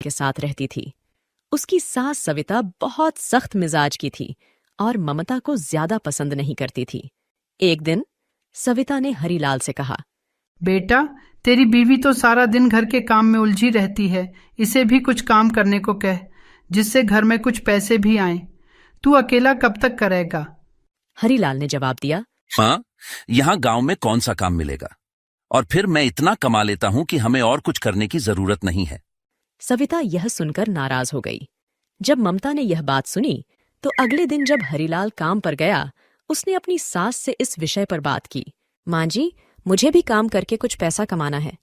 के साथ रहती थी। उसकी सास सविता बहुत सख्त मिजाज की थी और ममता को ज्यादा पसंद नहीं करती थी। एक दिन सविता ने हरिलाल से कहा, बेटा, तेरी बीवी तो सारा दिन घर के काम में उलझी रहती है, इसे भी कुछ काम करने को कह, जिससे घर में कुछ पैसे भी आए। तू अकेला कब तक करेगा? हरिलाल ने जवाब दिया, हाँ, यहाँ गांव में कौन सा काम मिलेगा, और फिर मैं इतना कमा लेता हूं कि हमें और कुछ करने की जरूरत नहीं है। सविता यह सुनकर नाराज हो गई। जब ममता ने यह बात सुनी तो अगले दिन जब हरिलाल काम पर गया, उसने अपनी सास से इस विषय पर बात की। माँ जी, मुझे भी काम करके कुछ पैसा कमाना है।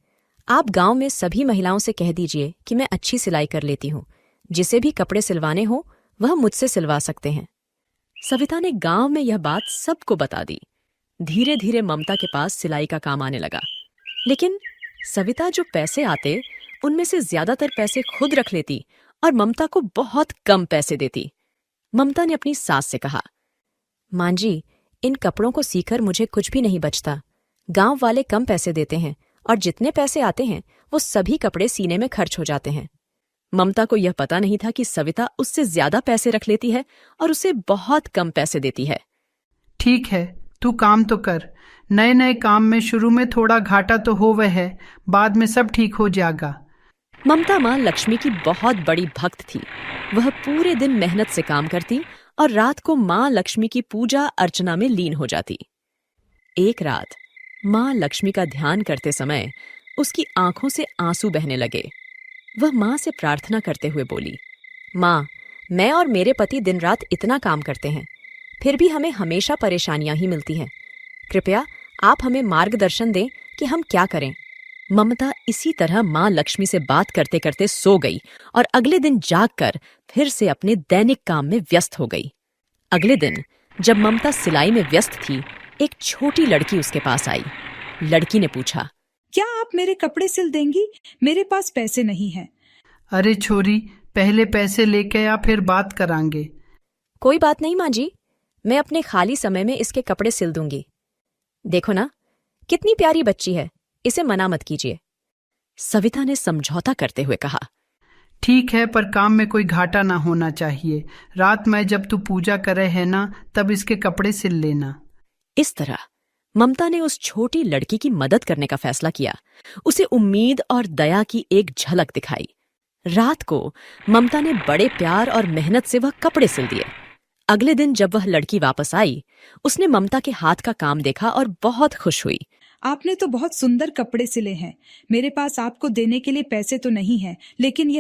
आप गांव में सभी महिलाओं से कह दीजिए कि मैं अच्छी सिलाई कर लेती हूँ। जिसे भी कपड़े सिलवाने हो वह मुझसे सिलवा सकते हैं। सविता ने गांव में यह बात सबको बता दी। धीरे धीरे ममता के पास सिलाई का काम आने लगा, लेकिन सविता जो पैसे आते उनमें से ज्यादातर पैसे खुद रख लेती और ममता को बहुत कम पैसे देती। ममता ने अपनी सास से कहा, मां जी, इन कपड़ों को सीकर मुझे कुछ भी नहीं बचता। गांव वाले कम पैसे देते हैं और जितने पैसे आते हैं वो सभी कपड़े सीने में खर्च हो जाते हैं। ममता को यह पता नहीं था कि सविता उससे ज्यादा पैसे रख लेती है और उसे बहुत कम पैसे देती है। ठीक है, तू काम तो कर। नए नए काम में शुरू में थोड़ा घाटा तो होवे है, बाद में सब ठीक हो जाएगा। ममता माँ लक्ष्मी की बहुत बड़ी भक्त थी। वह पूरे दिन मेहनत से काम करती और रात को माँ लक्ष्मी की पूजा अर्चना में लीन हो जाती। एक रात माँ लक्ष्मी का ध्यान करते समय उसकी आंखों से आंसू बहने लगे। वह माँ से प्रार्थना करते हुए बोली, माँ, मैं और मेरे पति दिन रात इतना काम करते हैं, फिर भी हमें हमेशा परेशानियां ही मिलती हैं। कृपया आप हमें मार्गदर्शन दें कि हम क्या करें। ममता इसी तरह माँ लक्ष्मी से बात करते करते सो गई और अगले दिन जागकर फिर से अपने दैनिक काम में व्यस्त हो गई। अगले दिन जब ममता सिलाई में व्यस्त थी, एक छोटी लड़की उसके पास आई। लड़की ने पूछा, क्या आप मेरे कपड़े सिल देंगी? मेरे पास पैसे नहीं हैं। अरे छोरी, पहले पैसे लेके आ, फिर बात करांगे। कोई बात नहीं माँ जी, मैं अपने खाली समय में इसके कपड़े सिल दूंगी। देखो ना, कितनी प्यारी बच्ची है, इसे मना मत कीजिए। सविता ने समझौता करते हुए कहा, ठीक है, पर काम में कोई घाटा ना होना चाहिए। रात में जब तू पूजा करे है ना, तब इसके कपड़े सिल लेना। इस तरह ममता ने उस छोटी लड़की की मदद करने का फैसला किया। उसे उम्मीद और दया की एक झलक दिखाई। रात को ममता ने बड़े प्यार और मेहनत से वह कपड़े सिल दिए। अगले दिन जब वह लड़की वापस आई, उसने ममता के हाथ का काम देखा और बहुत खुश हुई। आपने तो बहुत सुंदर कपड़े सिले हैं। मेरे पास आपको देने के लिए पैसे तो नहीं है, लेकिन यह